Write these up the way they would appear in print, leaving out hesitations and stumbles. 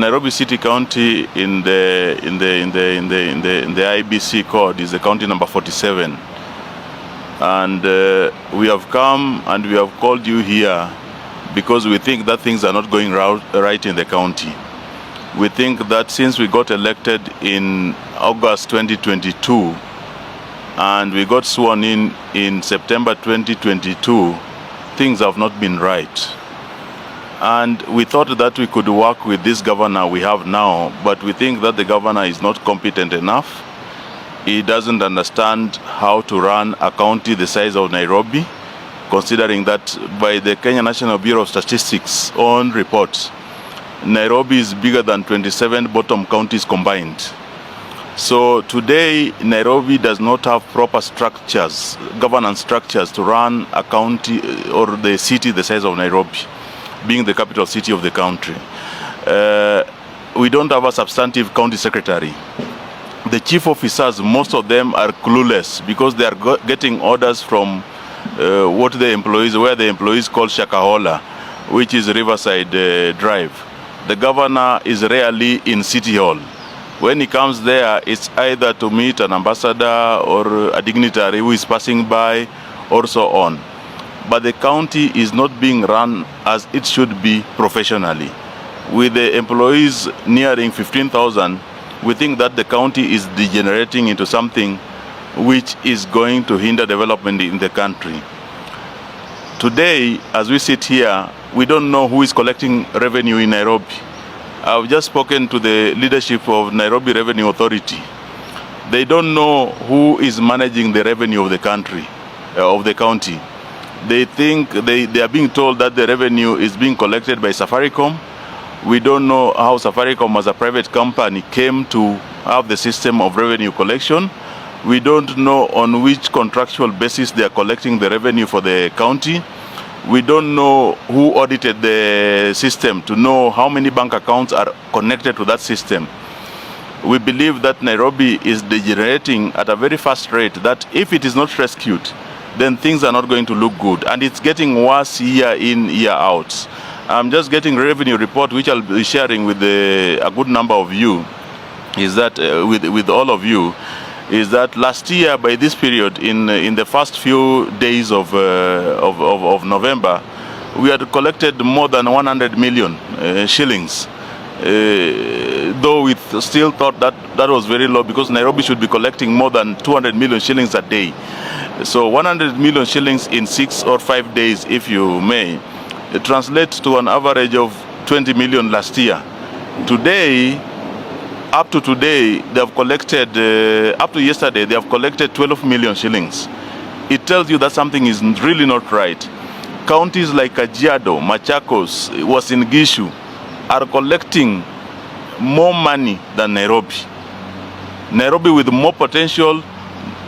Nairobi City County in the IBC code is the county number 47, and we have come and we have called you here because we think that things are not going right in the county. We think that since we got elected in August 2022 and we got sworn in September 2022, things have not been right. And we thought that we could work with this governor we have now, but we think that the governor is not competent enough. He doesn't understand how to run a county the size of Nairobi, considering that by the Kenya National Bureau of Statistics own report, Nairobi is bigger than 27 bottom counties combined. So today, Nairobi does not have proper structures, governance structures to run a county or the city the size of Nairobi, being the capital city of the country. We don't have a substantive county secretary. The chief officers, most of them are clueless because they are getting orders from where the employees call Shakahola, which is Riverside Drive. The governor is rarely in City Hall. When he comes there, it's either to meet an ambassador or a dignitary who is passing by or so on. But the county is not being run as it should be professionally. With the employees nearing 15,000, we think that the county is degenerating into something which is going to hinder development in the country. Today, as we sit here, we don't know who is collecting revenue in Nairobi. I've just spoken to the leadership of Nairobi Revenue Authority. They don't know who is managing the revenue of the country, of the county. They think they are being told that the revenue is being collected by Safaricom. We don't know how Safaricom as a private company came to have the system of revenue collection. We don't know on which contractual basis they are collecting the revenue for the county. We don't know who audited the system to know how many bank accounts are connected to that system. We believe that Nairobi is degenerating at a very fast rate, that if it is not rescued, then things are not going to look good. And it's getting worse year in, year out. I'm just getting a revenue report, which I'll be sharing with a good number of you, is that with all of you, is that last year by this period, in the first few days of November, we had collected more than 100 million shillings. Though we still thought that was very low because Nairobi should be collecting more than 200 million shillings a day. So 100 million shillings in 6 or 5 days, if you may, it translates to an average of 20 million last year. Today, up to today, they have collected, up to yesterday, they have collected 12 million shillings. It tells you that something is really not right. Counties like Kajiado, Machakos, Uasin Gishu are collecting more money than Nairobi. Nairobi with more potential,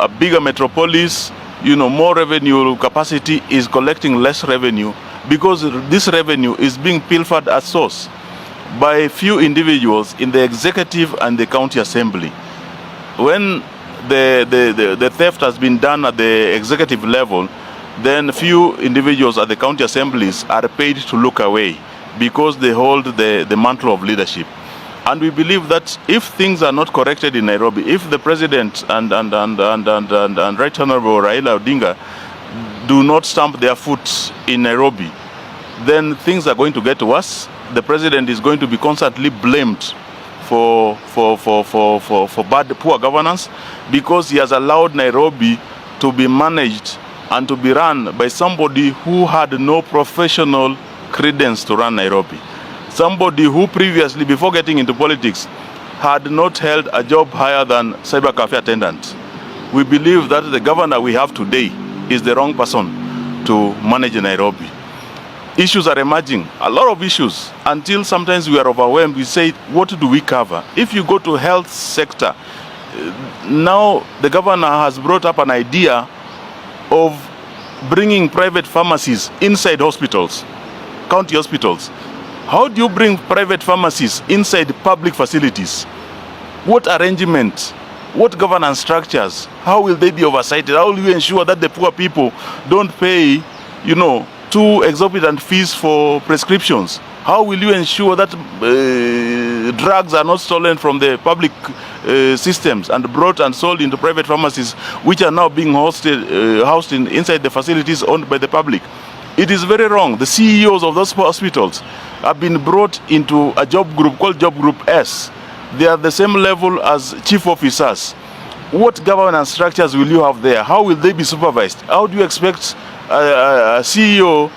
a bigger metropolis, more revenue capacity, is collecting less revenue because this revenue is being pilfered at source by few individuals in the executive and the county assembly. When the theft has been done at the executive level, then few individuals at the county assemblies are paid to look away because they hold the mantle of leadership. And we believe that if things are not corrected in Nairobi, if the president and Right Honorable Raila Odinga do not stamp their foot in Nairobi, then things are going to get worse. The president is going to be constantly blamed for poor governance because he has allowed Nairobi to be managed and to be run by somebody who had no professional credence to run Nairobi. Somebody who previously, before getting into politics, had not held a job higher than cyber cafe attendant. We believe that the governor we have today is the wrong person to manage Nairobi. Issues are emerging, a lot of issues, until sometimes we are overwhelmed. We say, what do we cover? If you go to health sector, now the governor has brought up an idea of bringing private pharmacies inside hospitals, county hospitals. How do you bring private pharmacies inside public facilities? What arrangement? What governance structures? How will they be oversighted? How will you ensure that the poor people don't pay, too exorbitant fees for prescriptions? How will you ensure that drugs are not stolen from the public systems and brought and sold into private pharmacies, which are now being housed inside the facilities owned by the public. It is very wrong. The CEOs of those hospitals have been brought into a job group called Job Group S. They are the same level as chief officers. What governance structures will you have there? How will they be supervised? How do you expect a CEO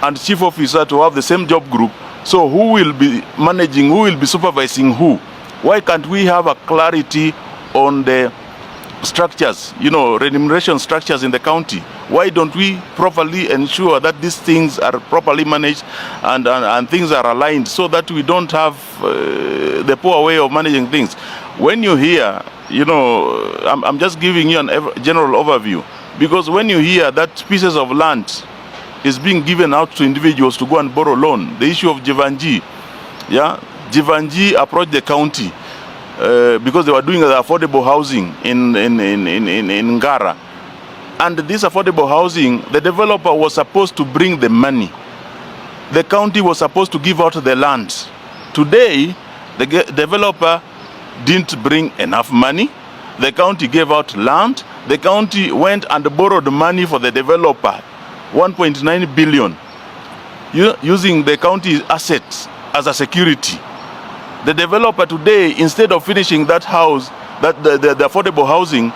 and chief officer to have the same job group? So who will be managing, who will be supervising who? Why can't we have a clarity on the structures, remuneration structures in the county? Why don't we properly ensure that these things are properly managed and things are aligned so that we don't have the poor way of managing things? When you hear, I'm just giving you a general overview, because when you hear that pieces of land is being given out to individuals to go and borrow loan, the issue of Jivanji, Jivanji approached the county because they were doing the affordable housing in Ngara. And this affordable housing, the developer was supposed to bring the money. The county was supposed to give out the land. Today, the developer didn't bring enough money. The county gave out land. The county went and borrowed money for the developer, 1.9 billion, using the county's assets as a security. The developer today, instead of finishing that house, the affordable housing,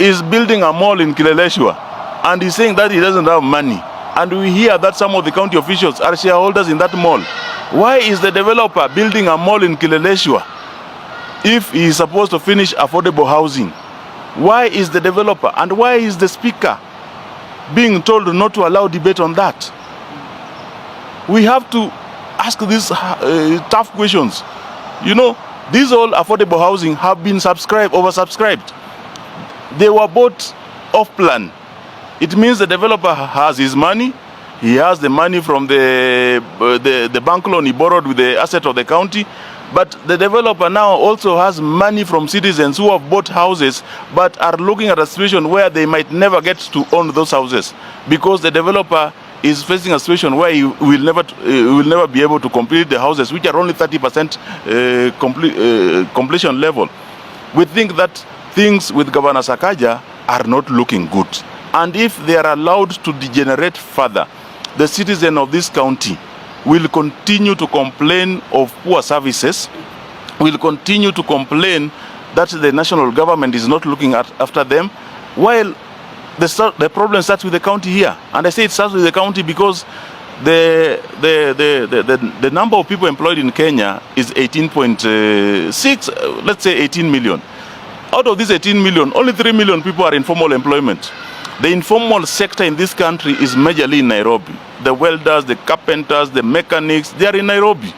is building a mall in Kileleshwa, and he's saying that he doesn't have money. And we hear that some of the county officials are shareholders in that mall. Why is the developer building a mall in Kileleshwa if he is supposed to finish affordable housing? Why is the developer, and why is the speaker being told not to allow debate on that? We have to ask these tough questions. These all affordable housing have been oversubscribed. They were bought off plan. It means the developer has his money. He has the money from the bank loan he borrowed with the asset of the county. But the developer now also has money from citizens who have bought houses but are looking at a situation where they might never get to own those houses, because the developer is facing a situation where he will never be able to complete the houses, which are only 30% completion level. We think that things with Governor Sakaja are not looking good. And if they are allowed to degenerate further, the citizen of this county will continue to complain of poor services, will continue to complain that the national government is not looking after them, while the problem starts with the county here. And I say it starts with the county because the number of people employed in Kenya is 18.6, let's say 18 million. Out of these 18 million, only 3 million people are in formal employment. The informal sector in this country is majorly in Nairobi. The welders, the carpenters, the mechanics, they are in Nairobi.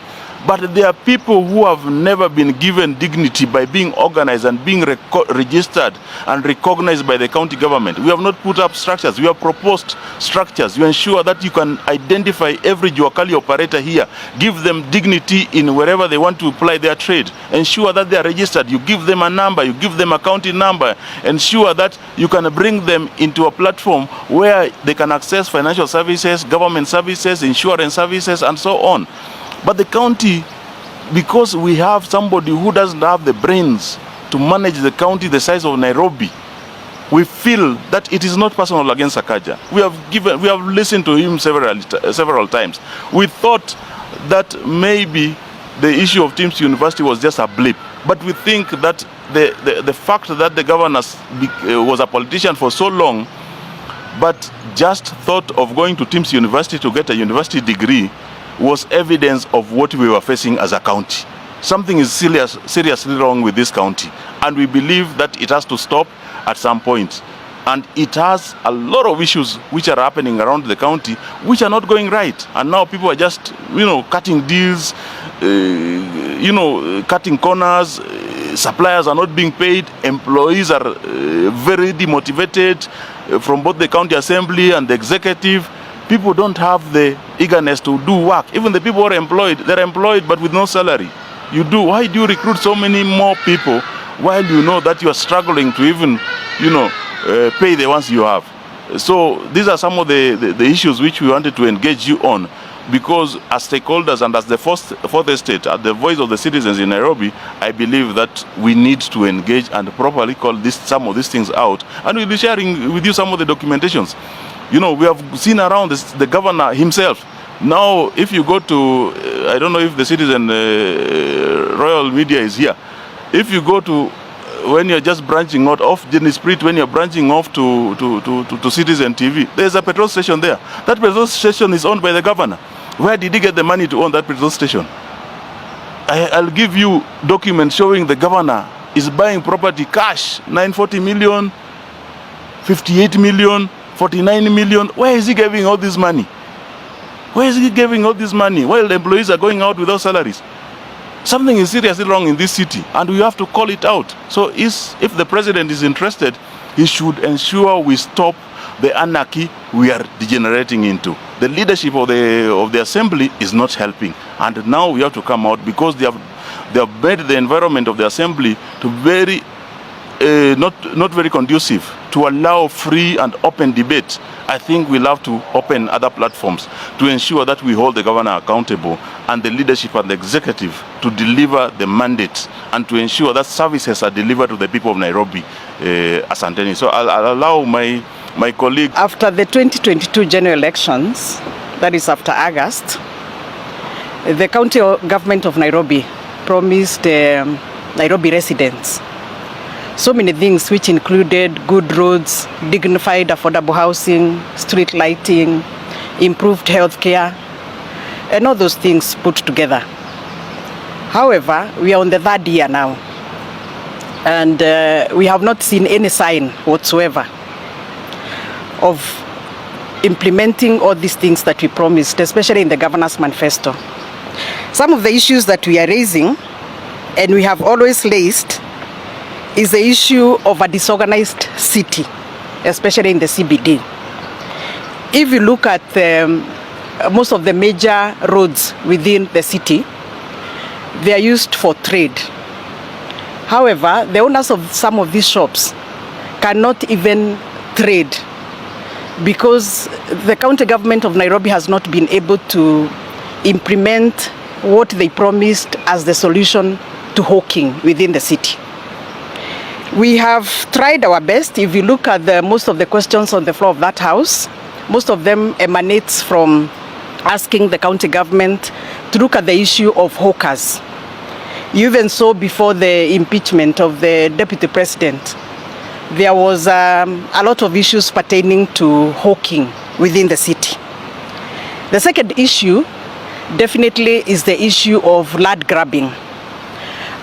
But there are people who have never been given dignity by being organized and being registered and recognized by the county government. We have not put up structures. We have proposed structures. You ensure that you can identify every Juakali operator here, give them dignity in wherever they want to apply their trade. Ensure that they are registered. You give them a number. You give them a county number. Ensure that you can bring them into a platform where they can access financial services, government services, insurance services, and so on. But the county, because we have somebody who doesn't have the brains to manage the county the size of Nairobi, we feel that it is not personal against Sakaja. We have listened to him several times. We thought that maybe the issue of Teams University was just a blip. But we think that the fact that the governor was a politician for so long, but just thought of going to Teams University to get a university degree, was evidence of what we were facing as a county. Something is seriously wrong with this county, and we believe that it has to stop at some point. And it has a lot of issues which are happening around the county which are not going right. And now people are just, cutting deals, cutting corners. Suppliers are not being paid. Employees are very demotivated from both the county assembly and the executive. People don't have the eagerness to do work. Even the people who are employed, they're employed but with no salary. Why do you recruit so many more people while you know that you are struggling to even, pay the ones you have? So these are some of the issues which we wanted to engage you on. because as stakeholders and as the fourth estate, at the voice of the citizens in Nairobi, I believe that we need to engage and properly call some of these things out. And we'll be sharing with you some of the documentations. You know, we have seen around the governor himself. Now, if you go to, I don't know if the Citizen Royal Media is here. If you go to, when you're just branching out off Jenny Spirit, when you're branching off to Citizen TV, there's a petrol station there. That petrol station is owned by the governor. Where did he get the money to own that petrol station? I'll give you documents showing the governor is buying property cash, 940 million, 58 million, 49 million. Where is he getting all this money? Where is he giving all this money while the employees are going out without salaries? Something is seriously wrong in this city, and we have to call it out. So if the president is interested, he should ensure we stop the anarchy we are degenerating into. The leadership of the assembly is not helping, and now we have to come out because they have made the environment of the assembly to very not very conducive to allow free and open debate. I think we'll have to open other platforms to ensure that we hold the governor accountable and the leadership and the executive to deliver the mandate and to ensure that services are delivered to the people of Nairobi. Asanteni. So I'll allow my colleague. After the 2022 general elections, that is after August, the county government of Nairobi promised Nairobi residents so many things, which included good roads, dignified affordable housing, street lighting, improved health care, and all those things put together. However, we are on the third year now, and we have not seen any sign whatsoever of implementing all these things that we promised, especially in the governor's manifesto. Some of the issues that we are raising, and we have always raised, is the issue of a disorganized city, especially in the CBD. If you look at most of the major roads within the city, they are used for trade. However, the owners of some of these shops cannot even trade because the county government of Nairobi has not been able to implement what they promised as the solution to hawking within the city. We have tried our best. If you look at most of the questions on the floor of that house, most of them emanates from asking the county government to look at the issue of hawkers. You even saw before the impeachment of the deputy president, there was a lot of issues pertaining to hawking within the city. The second issue definitely is the issue of land grabbing.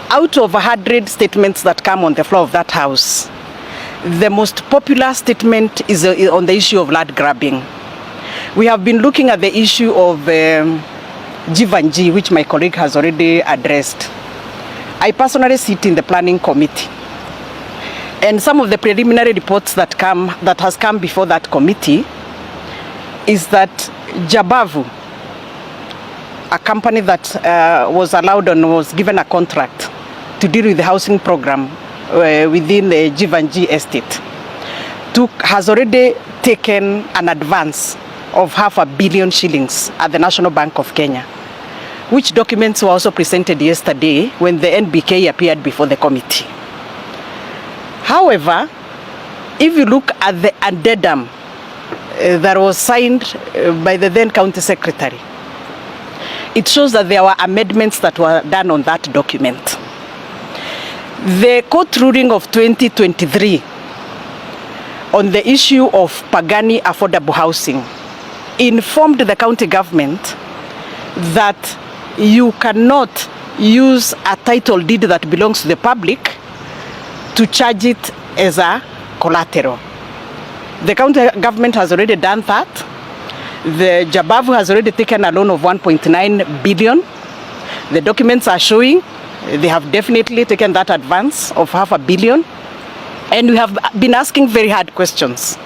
Out of 100 statements that come on the floor of that house, the most popular statement is on the issue of land grabbing. We have been looking at the issue of G, which my colleague has already addressed. I personally sit in the planning committee, and some of the preliminary reports that has come before that committee is that AJAABU, a company that was allowed and was given a contract to deal with the housing program within the G estate, has already taken an advance of 500 million shillings at the National Bank of Kenya, which documents were also presented yesterday when the NBK appeared before the committee. However, if you look at the addendum that was signed by the then county secretary, it shows that there were amendments that were done on that document. The court ruling of 2023 on the issue of Pagani affordable housing informed the county government that you cannot use a title deed that belongs to the public to charge it as a collateral. The county government has already done that. The AJAABU has already taken a loan of 1.9 billion. The documents are showing they have definitely taken that advance of 500 million. And we have been asking very hard questions.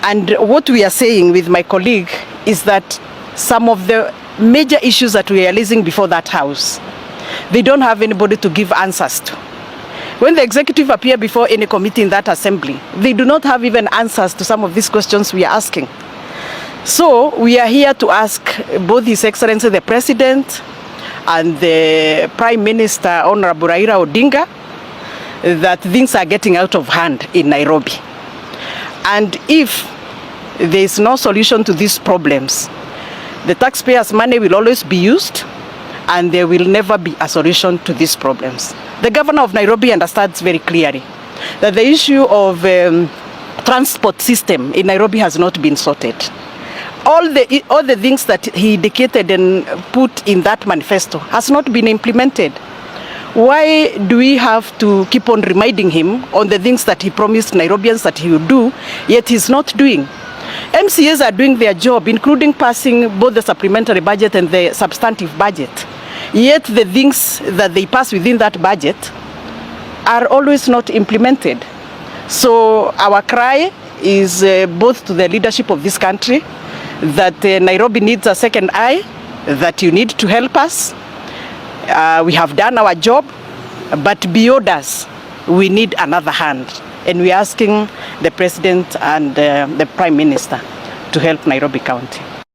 And what we are saying with my colleague is that some of the major issues that we are raising before that house, they don't have anybody to give answers to. When the executive appear before any committee in that assembly, they do not have even answers to some of these questions we are asking. So we are here to ask both His Excellency the President and the Prime Minister, Honorable Raila Odinga, that things are getting out of hand in Nairobi. And if there is no solution to these problems, the taxpayers' money will always be used and there will never be a solution to these problems. The governor of Nairobi understands very clearly that the issue of transport system in Nairobi has not been sorted. All the things that he indicated and put in that manifesto has not been implemented. Why do we have to keep on reminding him on the things that he promised Nairobians that he would do, yet he's not doing? MCAs are doing their job, including passing both the supplementary budget and the substantive budget. Yet the things that they pass within that budget are always not implemented. So our cry is both to the leadership of this country that Nairobi needs a second eye, that you need to help us. We have done our job, but beyond us, we need another hand. And we are asking the President and the Prime Minister to help Nairobi County.